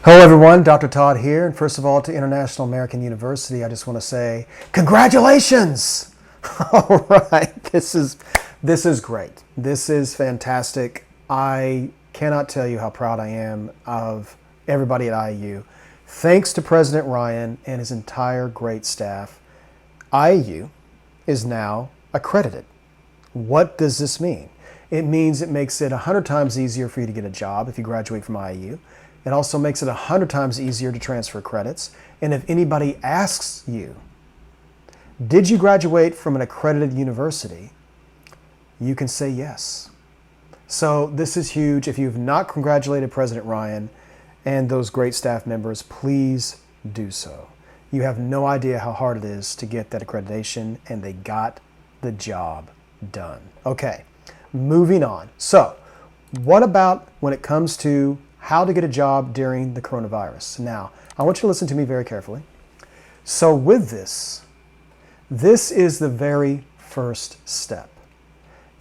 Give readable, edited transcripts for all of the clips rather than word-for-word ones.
Hello everyone, Dr. Todd here, and first of all to International American University, I just want to say congratulations! All right, this is great. This is fantastic. I cannot tell you how proud I am of everybody at IU. Thanks to President Ryan and his entire great staff, IU is now accredited. What does this mean? It means it makes it 100 times easier for you to get a job if you graduate from IU. It also makes it 100 times easier to transfer credits. And if anybody asks you, did you graduate from an accredited university? You can say yes. So this is huge. If you've not congratulated President Ryan and those great staff members, please do so. You have no idea how hard it is to get that accreditation, and they got the job done. Okay, moving on. So what about when it comes to how to get a job during the coronavirus? Now, I want you to listen to me very carefully. So with this is the very first step,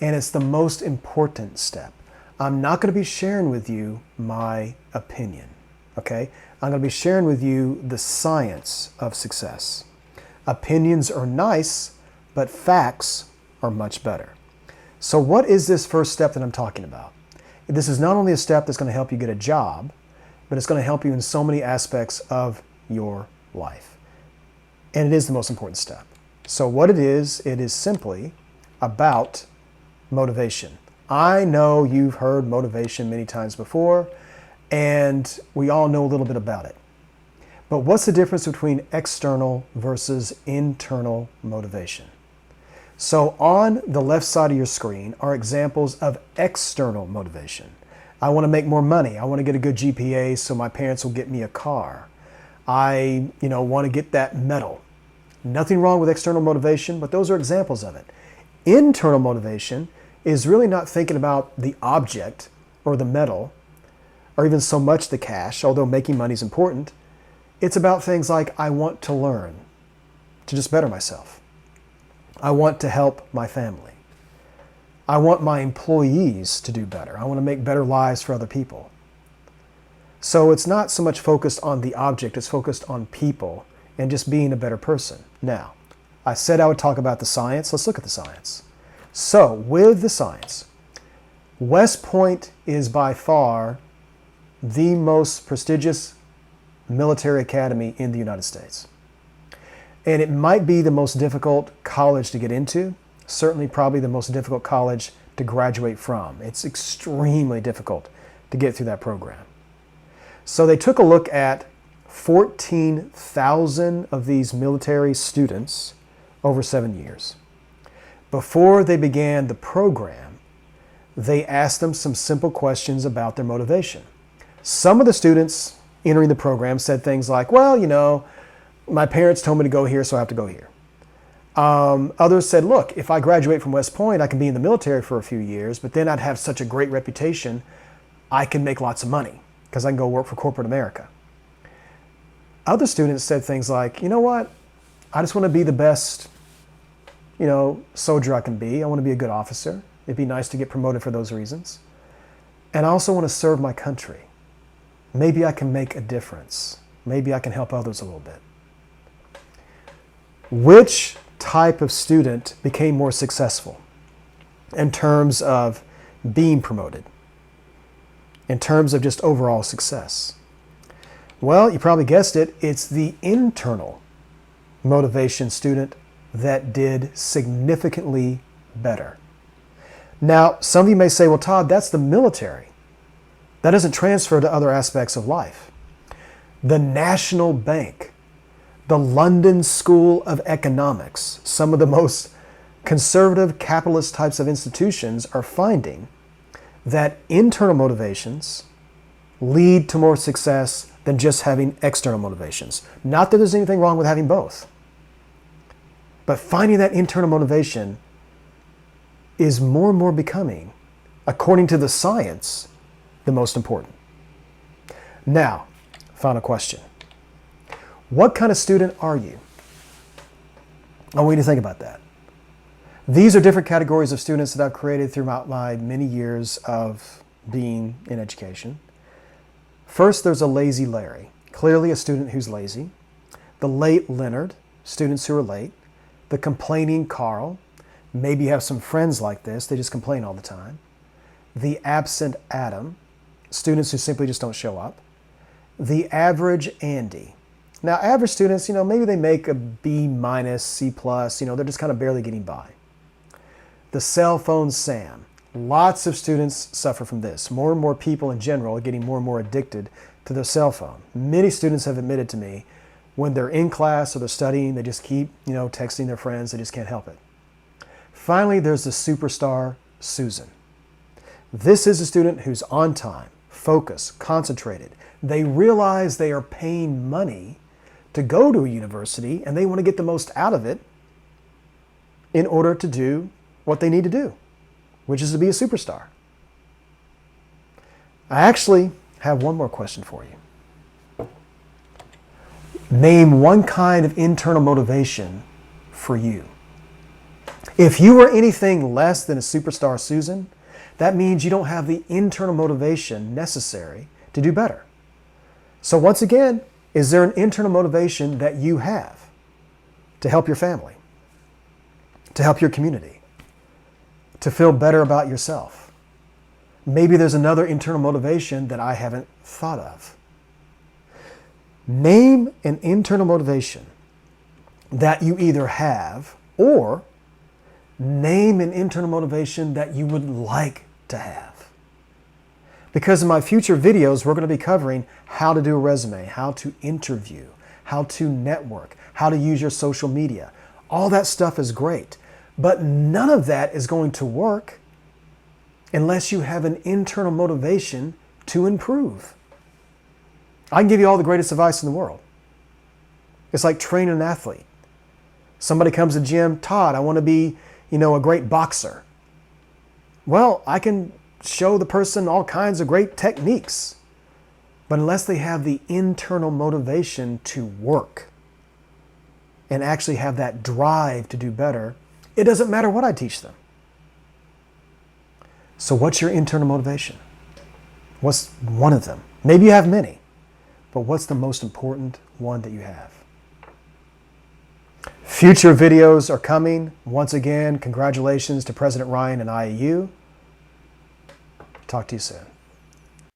and it's the most important step. I'm not going to be sharing with you my opinion, okay? I'm going to be sharing with you the science of success. Opinions are nice, but facts are much better. So what is this first step that I'm talking about? This is not only a step that's going to help you get a job, but it's going to help you in so many aspects of your life. And it is the most important step. So what it is simply about motivation. I know you've heard motivation many times before, and we all know a little bit about it. But what's the difference between external versus internal motivation? So on the left side of your screen are examples of external motivation. I want to make more money. I want to get a good GPA so my parents will get me a car. I want to get that medal. Nothing wrong with external motivation, but those are examples of it. Internal motivation is really not thinking about the object or the medal or even so much the cash, although making money is important. It's about things like I want to learn to just better myself. I want to help my family. I want my employees to do better. I want to make better lives for other people. So it's not so much focused on the object, it's focused on people and just being a better person. Now, I said I would talk about the science. Let's look at the science. So with the science, West Point is by far the most prestigious military academy in the United States. And it might be the most difficult college to get into, certainly probably the most difficult college to graduate from. It's extremely difficult to get through that program. So they took a look at 14,000 of these military students over 7 years. Before they began the program, they asked them some simple questions about their motivation. Some of the students entering the program said things like, well, my parents told me to go here, so I have to go here. Others said, look, if I graduate from West Point, I can be in the military for a few years, but then I'd have such a great reputation, I can make lots of money because I can go work for corporate America. Other students said things like, you know what, I just want to be the best, soldier I can be. I want to be a good officer. It'd be nice to get promoted for those reasons. And I also want to serve my country. Maybe I can make a difference. Maybe I can help others a little bit. Which type of student became more successful in terms of being promoted, in terms of just overall success? Well, you probably guessed it. It's the internal motivation student that did significantly better. Now, some of you may say, well, Todd, that's the military. That doesn't transfer to other aspects of life. The National Bank, the London School of Economics, some of the most conservative capitalist types of institutions are finding that internal motivations lead to more success than just having external motivations. Not that there's anything wrong with having both, but finding that internal motivation is more and more becoming, according to the science, the most important. Now, final question. What kind of student are you? I want you to think about that. These are different categories of students that I've created throughout my many years of being in education. First, there's a lazy Larry, clearly a student who's lazy. The late Leonard, students who are late. The complaining Carl, maybe you have some friends like this, they just complain all the time. The absent Adam, students who simply just don't show up. The average Andy. Now, average students, maybe they make a B minus, C plus, they're just kind of barely getting by. The cell phone Sam. Lots of students suffer from this. More and more people in general are getting more and more addicted to their cell phone. Many students have admitted to me when they're in class or they're studying, they just keep, texting their friends. They just can't help it. Finally, there's the superstar Susan. This is a student who's on time, focused, concentrated. They realize they are paying money to go to a university and they want to get the most out of it in order to do what they need to do, which is to be a superstar. I actually have one more question for you. Name one kind of internal motivation for you. If you are anything less than a superstar Susan, that means you don't have the internal motivation necessary to do better. So once again, is there an internal motivation that you have to help your family, to help your community, to feel better about yourself? Maybe there's another internal motivation that I haven't thought of. Name an internal motivation that you either have, or name an internal motivation that you would like to have. Because in my future videos, we're going to be covering how to do a resume, how to interview, how to network, how to use your social media. All that stuff is great, but none of that is going to work unless you have an internal motivation to improve. I can give you all the greatest advice in the world. It's like training an athlete. Somebody comes to the gym, Todd, I want to be, a great boxer. Well, I can show the person all kinds of great techniques, but unless they have the internal motivation to work and actually have that drive to do better, it doesn't matter what I teach them. So what's your internal motivation? What's one of them? Maybe you have many, but what's the most important one that you have? Future videos are coming. Once again, congratulations to President Ryan and IAU. Talk to you soon.